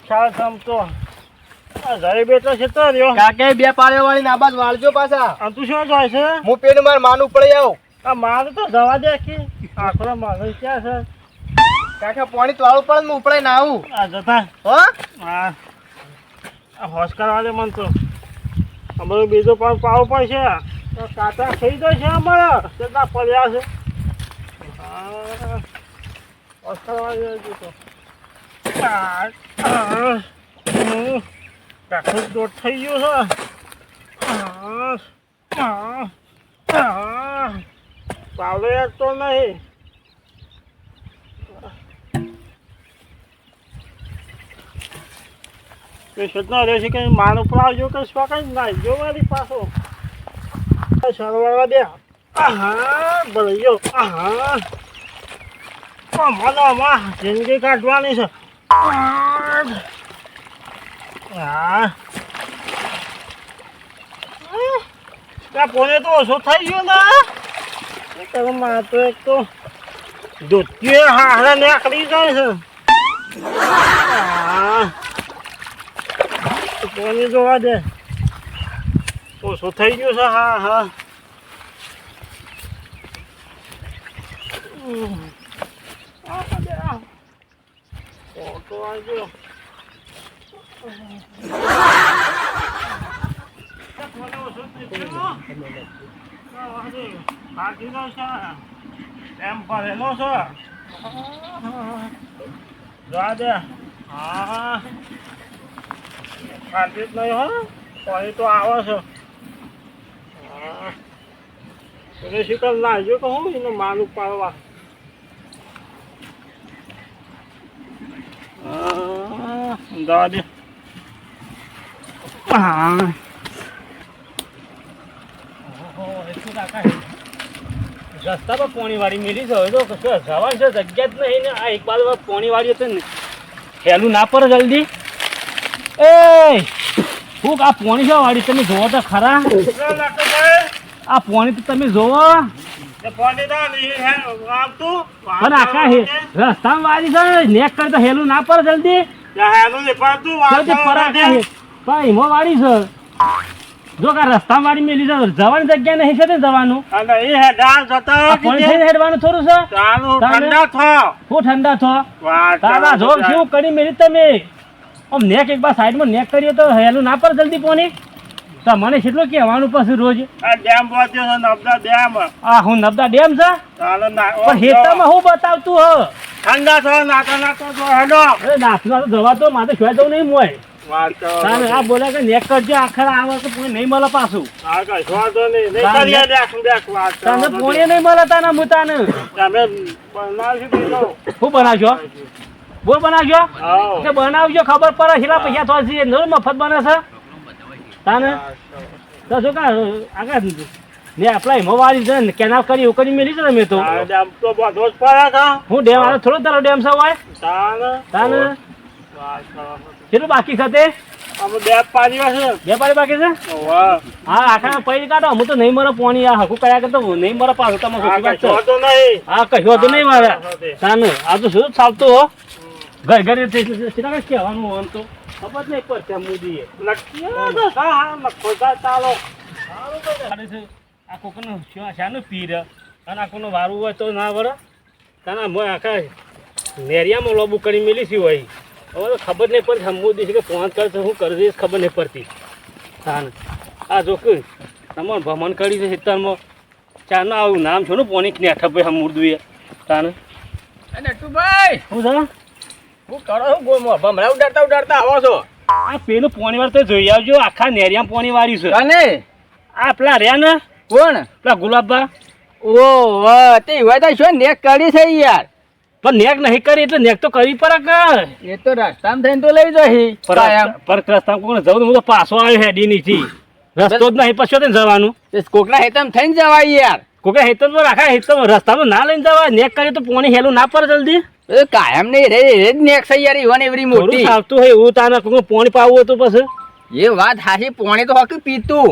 ખ્યાલ સમતો ઘરે બેઠો છે તો રહ્યો કાકે બે પાળે વાળી નાબાદ વાળજો પાછા. અને તું શું જાય છે? હું પેટ માર માનું પડી આવ. આ મારું તો જવા દે કે આખરો મારો ક્યાં છે? કાકા પાણી તો વાળું પડે હું ઉપડે ના આવું. આ જતા હો હા આ હોશ કરવા દે મન તો અમારું બીજો પણ પાવ પડશે તો કાંટા થઈ જશે અમારા કેટલા પડ્યા છે. હા હોશ કરવા દે હજુ તો કાઠું દોઢ થઈ ગયું છે. પાવડો એક તો નહીં શેતનો રહે છે કે માન ઉપર આવજો કે શું કઈ ના જો મારી પાછો સરવાળવા દે. આહા ભળ્યો આહા મને જિંદગી કાઢવાની છે. હા ત્યાં પોને તો ઓછો થઈ ગયો ને માં તો એક તો ધોતીએ હારે નીકળી જાય છે. હા પોને જોવા દે ઓછો થઈ ગયો છે. હા હા ઓટો આવજો એમ ભરેલો છે. જોવા દે હા ખાતી જ નહીં હો પાણી તો આવે છે. એટલે શીખર લાવજો કે હું એને માનું પાડવા. જવા દે હા રસ્તા પર પોણી વાળી મેલી છે. તો કશું જવાનું છે જગ્યા જ નહીં ને. આ એક બાજુ પોણી વાળી હતું ને હેલું ના પર જલ્દી. એ હું આ પોણી છે વાળી તમે જોવો તો ખરા. આ પોણી તો તમે જોવો પણ આખા રસ્તામાં વાળી છે નેક કરતા હેલું ના પર જલ્દી એમાં વાળી છે. જો કા રસ્તામાં વાળી મેલી છે જવાની જગ્યા નહીં છે ને જવાનું હેડવાનું થોડું છે. હું ઠંડા થો તારા જોગ શું કરી મેલી તમે આમ નેક એક બાર સાઈડમાં નેક કરીએ તો હેલું ના પર જલ્દી પોની. તો મને કેટલું કહેવાનું પછી રોજ આ હું નબદા ડેમ છે પણ હેતામાં હું બતાવતું હ ઠંડા થો નાખવા તો જવા તો મારે શું જવું નહીં મોય. આ બોલે કે નેક કરજો આખર આવે તો પોણી નહીં મળે પાછું. તને પોણી નહીં મળે તાને હું તાને શું બનાવજો બોલ બનાવજો બનાવજો ખબર પડે કેટલા પૈસા થશે મફત બને છે તાને તો શું કા આગળ ને આપડા એમાં વાળી છે ને કેનાલ કરી એવું કરી મેલી છે મેં તો હું ડેમ આવે થોડો તારો ડેમ છે હોય તાને કેટલું બાકી છે તે બે પાડી બાકી છે. હા આખા પૈ કાઢો હું તો નહીં મરે પોણી આ હકું કર્યા કરતો નહીં મરે પાછું તમે હા કશું હતું નહીં મારે તાને આ તો શું ચાલતું હો ઘર ઘરે કહેવાનું આમ તો ખબર નહીં પડશે મોદીએ આ કોકનું શાનું પીર અને આ કોનું વારું હોય તો ના વરે તાના આખા નેરિયામાં લોબુ કરી મેલી છે હોય. હવે તો ખબર નહીં પડતી મોદી છે કે ફોન કરશે શું કરશે ખબર નહીં પડતી તાને. આ જો કે તમારે ભ્રમણ કરી છે ખેતરમાં ચાનું આવું નામ છો ને પોની નેઠા ભાઈ હમુરદુએ તાને નટુભાઈ શું છે હું કરો છું ગોમો ભમરા ઉડાડતા આવો છો. આ પેલું પોણી વાર તો જોઈ આવજો આખા નેરિયામાં પોણી વાળી છે. અને આ પેલા રહ્યા ને કોણ પેલા ગુલાબબા ઓ તે હોય તો શું નેક કરી છે યાર. પણ નેક નહીં કરી એટલે નેક તો કરવી પડે કર. એ તો રસ્તામાં થઈને તો લઈ જઈ પર રસ્તામાં કોઈને જવું હું તો પાછો આવ્યો હેડી નીથી રસ્તો જ નહીં પછી જવાનું કોકના હેતમ થઈને જવાય યાર. કોકના હેતમ પર આખા હેતમ રસ્તામાં ના લઈને જવાય નેક કરી તો પોણી હેલું ના પડે જલ્દી. કાયમ નહીં રે જ નેક છે યાર ઈવન એવરી મોટી આવતું હોય એવું તાને કોઈ પોણી પાવું હતું પછી એ વાત હાચી પોણી તો હકી પીતું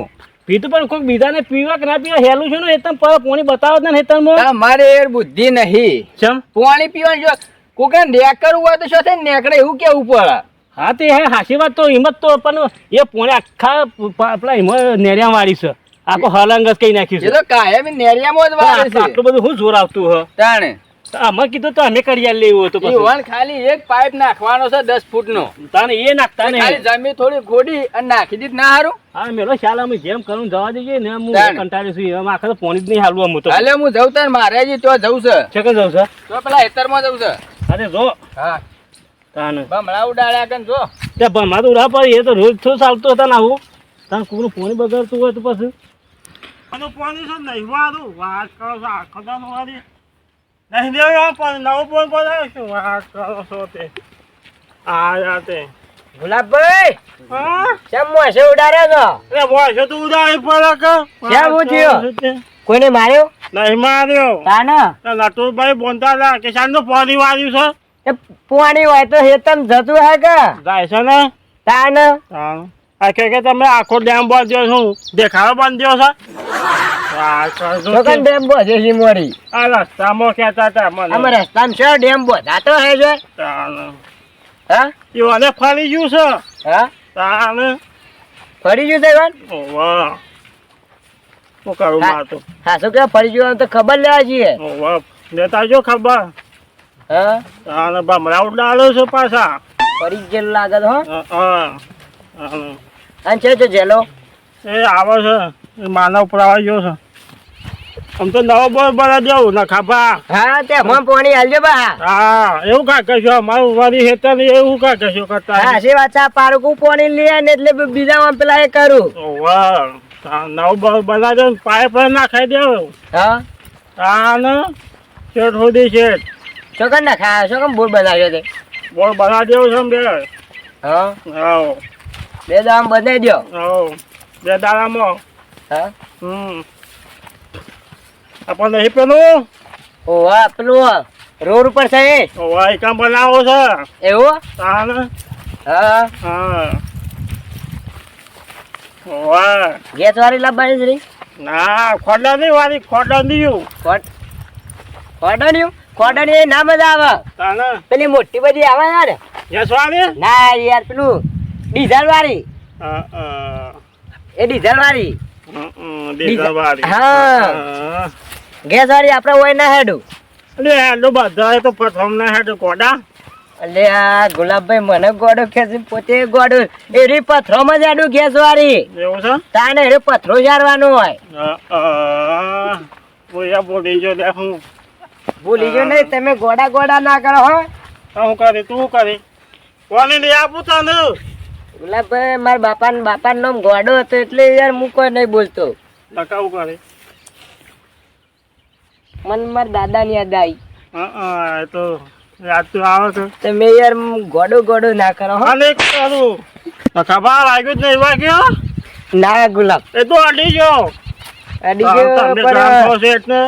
પણ કોઈ બીજાને પીવા કે ના પીવા હેલું છે ને હેતમ પર પોણી બતાવો ને હેતમ મારે બુદ્ધિ નહીં ચમ પોણી પીવાનું જો કોકને નેક કરવું હોય તો શું થાય નેકડે એવું કેવું પડે હા તે હે હાસી વાત તો હિંમત તો પણ એ પોણે આખા પેલા હિંમત નેરિયા વાળી છે આખો હલંગ જ કઈ નાખ્યું એ છે તો કાયમ નેરિયામાં જ વાળે છે આટલું બધું શું જોર આવતું હ તાણે અમે કીધું તો અમે કરી લેવું હતું પછી ઈવન ખાલી એક પાઇપ નાખવાનો છે 10 ફૂટનો તાને એ નાખતા ને ખાલી જમીન થોડી ખોડી અને નાખી દીધ ના હારું હા મેલો ખ્યાલ અમે જેમ કરું જવા દઈએ ને હું તાણે. કંટાળી છું એમ આખા તો પોણી જ નહીં હાલવું અમે તો હાલે હું જઉં તાર મારે હજી તો જવું છે છે કે જાઉં છે તો પેલા હેતરમાં જવું છે અરે જો હા તાને ભમરા ઉડાડ્યા કન જો ત્યાં ભમા તો ઉડા પર એ તો રોજ તો ચાલતો હતા ને આવું તાને કોઈનું પોણી બગાડતું હોય તો પછી પાણી છે નહીં વાળું વાત કરો છો આખો દાનો વાળી નહીં દેવા પણ નવો ફોન બોલાવે શું વાત કરો છો તે આ જાતે ગુલાબભાઈ હા કેમ મોસે ઉડાડ્યો છો એ બોય તો ઉડાડી પડે કે ક્યાં ઊંઘ્યો? કોઈને માર્યો નહીં માર્યો તાના નટુરભાઈ બોલતા હતા કે શાનનું પાણી વાળ્યું છે એ પાણી હોય તો હેતમ જતું હે કે જાય છે ને તાન આ કે તમે આખો ડેમ બાંધ્યો છું દેખાડો બાંધ્યો છે વાત કરો છો તો કન તે. ડેમ બોધે છે મોરી આ રસ્તામાં કહેતા હતા મને અમે રસ્તામાં છે ડેમ બોધાતો હે છે તાને. હા ઈવોને ફરી ગયું છે હા તાને ફરી ગયું છે કોણ ઓવા શું કરું માર તો હા શું કે ફરી ગયું તો ખબર લેવા છીએ ઓવા લેતા જો ખબર હા તાને ભમરા ઉડાડો છે પાછા ફરી ગયેલું લાગે તો હો હા અને છે જેલો એ આવે છે એ માનવ પ્રવાહ ગયો છે આમ તો નવો બોર બના દેવું ને ખાપા હા તે હમ પાણી હાલજો બા હા એવું કા કહેશો અમારું વારી હેતર એવું કા કહેશો કરતા હા સી વાત છે પારકું પાણી લે ને એટલે બીજા પેલા એ કરું ઓવા નવો બોર બના દે પાઇપ નાખાઈ દેવું હા હા ને શેઠ સુધી શેઠ ચોકન ના ખા ચોકન બોર બનાવ્યો તે બોર બના દેવું છે બે હા હા બે દામ બનાવી દો હા બે દાડામાં હા આપણને નહીં પેલું ઓ હા પેલું રોડ ઉપર છે એ ઓવા એકમ બનાવો છે એવું તાને હા હા ઓવા ગેસ વાળી લાવવાની છે રી ના ખોડા નહીં વાળી ખોડા નહીં ખોડણિયું ખોડણી ના મજા આવે તાને પેલી મોટી બધી આવે યાર યસ વાળી ના યાર પેલું ડીઝલ વાળી હા એ ડીઝલ વાળી ડીઝલ વાળી હા. ગેસ વાળી આપણે હોય ના હેડું એટલે હેડો બધા તો પ્રથમ ના હેડો કોડા એટલે આ ગુલાબભાઈ મને ગોડો ખેંચી પોતે ગોડો એરી પથરોમાં જ હેડું ગેસ વાળી એવું છે તાને એ પથરો જારવાનો હોય બોયા બોલી જો લે હું ભૂલી ગયો નહીં તમે ગોડા ગોડા ના કરો હો હું કરી તું કરી કોને લઈ આપું તને ગુલાબભાઈ મારા બાપાનું નામ ગોડો હતો એટલે યાર હું કોઈ નહીં બોલતો લખાવું કરે મને મારા દાદાની યાદ આવી એ તો યાદ તો આવે છે તમે યાર ગોડો ગોડો ના કરો હો અને કરું ખબર લાગ્યું જ નહીં વાગ્યો ના ગુલાબ એ તો અડી ગયો અડી ગયો તમને પણ ગરમ થશે એટલે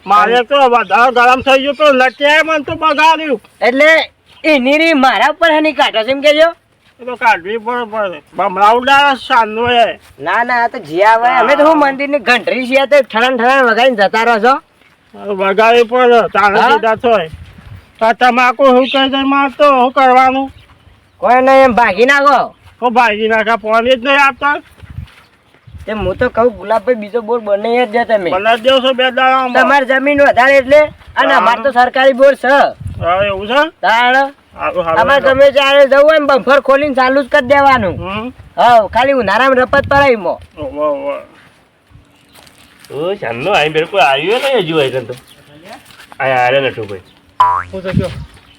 મારે તો વધારે ગરમ થઈ ગયો તો લટ્યા મને તો બગાડ્યું એટલે એ નીરી મારા ઉપર હની કાઢો છે એમ કેજો એ તો કાઢવી પડે ભમરા ઉડાડે સાંજનો એ ના ના આ તો જ્યાં હોય અમે તો હું મંદિરની ઘંટરી છીએ તો ઠરણ ઠરણ વગાડીને જતા રહો છો વગાડવી પડે તારે હા? સીધા થોય આ તમાકુ શું કહી દે મારતો શું કરવાનું કોઈ નહીં એમ ભાગી નાખો હું ભાગી નાખા પાણી જ નહીં આપતા તે હું તો કહું ગુલાબભાઈ બીજો બોર બનાવી જ તમે બનાવી દેવ છો બે દાડામાં તમારી જમીન વધારે એટલે અને અમારે તો સરકારી બોર છે હા એવું છે તાણ સારું અમારે સારું ગમે ત્યારે જવું હોય ને બમ્ફર ખોલીને ચાલુ જ કરી દેવાનું હા ખાલી ઉનાળામાં રપત પડાવી મો ઓ ચાંદનો આઈ બિલકુલ આવ્યો નહીં હજુ આઈ તો આયા આરે નટુ ભાઈ હું તો કયો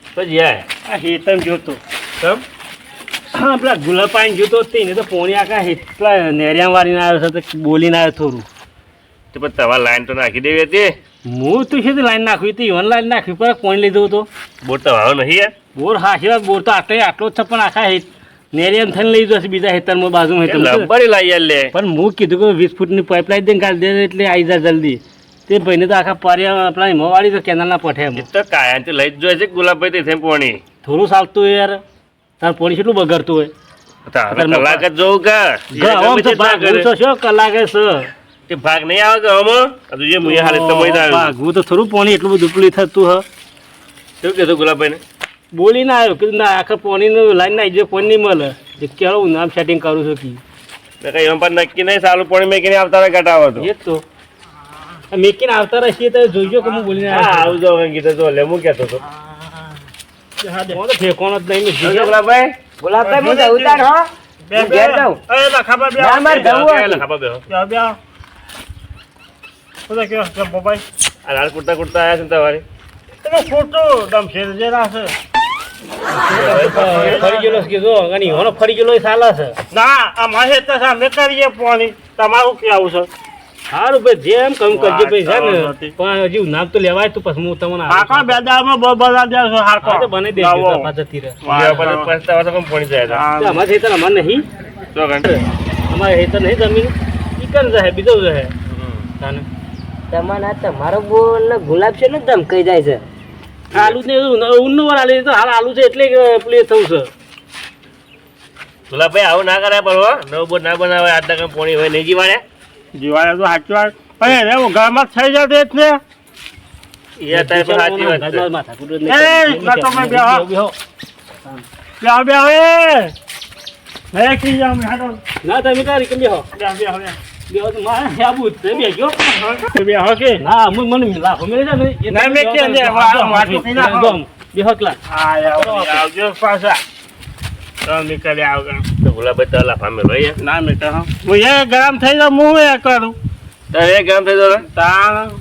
પછી યાર આ હેતમ જોતો કેમ હા પેલા ગુલાપાઈને જોતો તેને તો પોણી આખા એટલા નેરિયા વાળીને આવ્યો છે તો બોલીને આવ્યો થોડું તો પણ તમારે લાઈન તો નાખી દેવી હતી હું તો છે લાઈન નાખવી હતી ઇવન લાઈન નાખવી પર પોણી લીધું તો બોર તો વાળો નહીં યાર બોર હા છે બોર તો આટલો જ છે પણ આખા નેરિયામ થઈને લઈ જશે બીજા હેતરમાં બાજુમાં હેતરમાં લંબાડી લાવી યાર લે પણ હું કીધું કે 20 ફૂટની પાઇપલાઇન દઈને કાઢી દે એટલે આવી જાય જલ્દી તે ભાઈને તો આખા પર્યા આપણા હિમવાળી તો કેનાલના પઠે એમ એ તો કાયમ લઈ જ જોઈએ છે ગુલાબભાઈ તે પોણી થોડું ચાલતું હોય યાર તાર પોણી કેટલું બગડતું હોય તારે કલાક જ જોઉં કા આમ તો ભાગવું તો શું કલાકે છે તે ભાગ નહીં આવે કે આમાં હજુ જે મુએ હાલે તો મય આવ્યો ભાગવું તો થોડું પોણી એટલું બધું ઉપલી થતું હ શું કીધું ગુલાબભાઈને બોલી ના આવ્યો કીધું ના આખા પોણીનું લાઈન ના જો પોણી નહીં મળે જે ચાલો હું નામ સેટિંગ કરું છું કી કઈ એમ પણ નક્કી નહીં સારું પાણી મેકીને આવતા રહે ઘટાવો તો એ જ તો મેકીને આવતા રહેશે તો જોઈજો કે હું બોલીને હા આવજો હવે કીધું તો લે હું કહેતો હતો હું તો ફેંકવાનો જ નહીં મેં આવજો ગુલાબભાઈ ગુલાબભાઈ હું જઉં તાર હો હું ઘેર જાઉં એ લખાબા બે ના મારે જવું બેહો, હતું. ખાવા બેહો. બે બે બધા કયો જમ્બો ભાઈ આ લાલ કુર્તા કુર્તા આવ્યા છે ને તમારે તમે ખોટું દમ છે જે રાશે ફરી ગયેલો છે કીધું અને ઈવાનો ફરી ગયેલો એ સાલા છે ના અમારે તો સામે કરીએ પાણી તમારું કેવું છે સારું ભાઈ જેમ કમ કરજો ભાઈ છે ને વાત કરી. પણ હજી નામ તો લેવાય તો પછી હું તમને હાકો બે દાળમાં બહુ બધા દેશો હાકો હા તો બની દેજો જતી રહે બીજા પર પસ્તાવા તો કેમ પાણી જાય છે? અમારે હેતર અમારે નહીં તો ઘંટે. અમારે હેતર નહીં જમીન ઈ કન રહે બીજો રહે તાને તમારા તમારો બોલ ને ગુલાબ છે ને ધમકાઈ જાય છે આલુ ને ઊનનું વાર આલી તો હાલ આલુ છે એટલે પ્લે થવું છે ગુલાબભાઈ આવું ના કરાય પણ હો. નવો બોટ ના બનાવે આટલા કામ પાણી હોય નહીં જીવાડે જીવાય તો સાચી વાત પણ એને હું ઘરમાં થઈ જતો એટલે એ અત્યારે પણ સાચી વાત છે. માથાકૂટ જ એ, નહીં. ના તો મેં બેહો. બેહો. બે બે હવે મેં કી જાઉં મેં હાટો ના તમે તારી કેમ બેહો બે બે હવે બેહો તો મારે આબુ જ છે બેહજો બે હો કે ના મને લાખો મેળે છે ને ના, મેં ક્યાં દે, વાટું પી નાખો. બેહો કલા હા આવજો પાછા તો નીકળી આવગા તો ગુલાબભાઈ તો લાફા મેલો યાર. ના મેં કહો હું એ ગરમ થઈ જાઉં હું એ કરું તારે એક ગામ થઈ જતો તાણ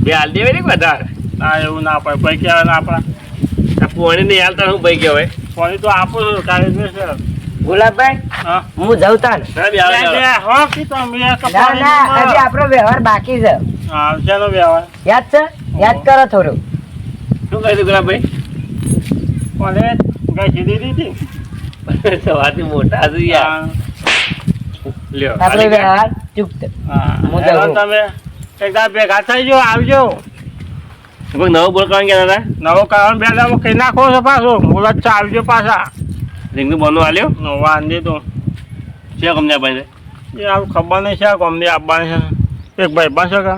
બે હાલ દેવાય ને વધારે ના એવું ના પડે પૈ કહેવાય ના પડે આ પાણી નહીં હાલતા હું ભાઈ કહેવાય પાણી તો આપું છું કાલે છે ગુલાબભાઈ હા હું જઉં તાર ના બે આવે બે ચાલો. હો કે તમે એક ના પાણી ના હજી આપણો વ્યવહાર બાકી છે હા ચાલો બે હવે યાદ છે યાદ કરો થોડું શું કહે છે ગુલાબભાઈ કોને ગઈ સીધી દીધી સવારથી મોટા છે યાર લ્યો આપણો વ્યવહાર ચૂકત હા હું હેલો જાઉં. તમે એકદા ભેગા થઈ જાઓ આવજો કોઈ નવો બોલ કરવાનું કે દાદા નવો કારણ બે દામો કઈ નાખો છો પાછો મુરત આવજો પાછા રીંગનું બોનું આલ્યો વાંધી તો છે કમને ભાઈ એ આવું ખબર નહીં છે ગમની આપવાની છે એક ભાઈ બસ કે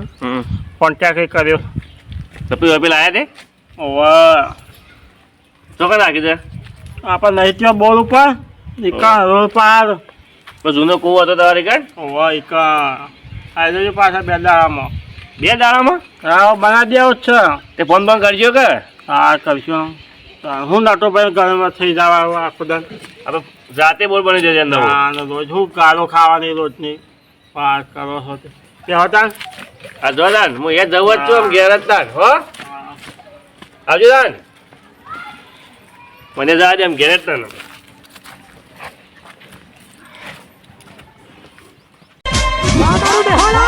કોન્ટેક્ટ કર્યો કપી વપી લાયા તે ઓવે ચોક્કસ રાખી છે આપણે નહીં ત્યાં બોલ ઉપર ઇકા રોડ પાર તો જૂનો કૂવો હતો તમારી કાઢ ઓવે ઇકા આવી જજો પાછા બે દાડામાં બે દાડામાં હા બનાવી દેવો જ છે તે ફોન ફોન કરજો કે હા કરશું હું નટો ભાઈ ઘરમાં થઈ જવા આખો દન આપણે જાતે બોલ બની જશે નવો હા ને રોજ હું ગાળો ખાવાની રોજની વાત કરો છો તે હતા આ જો દાન હું એ જવું જ છું આમ ઘેર જ તાન હો આવજો દાન મને જવા દે આમ ઘેર જ તાન બેહો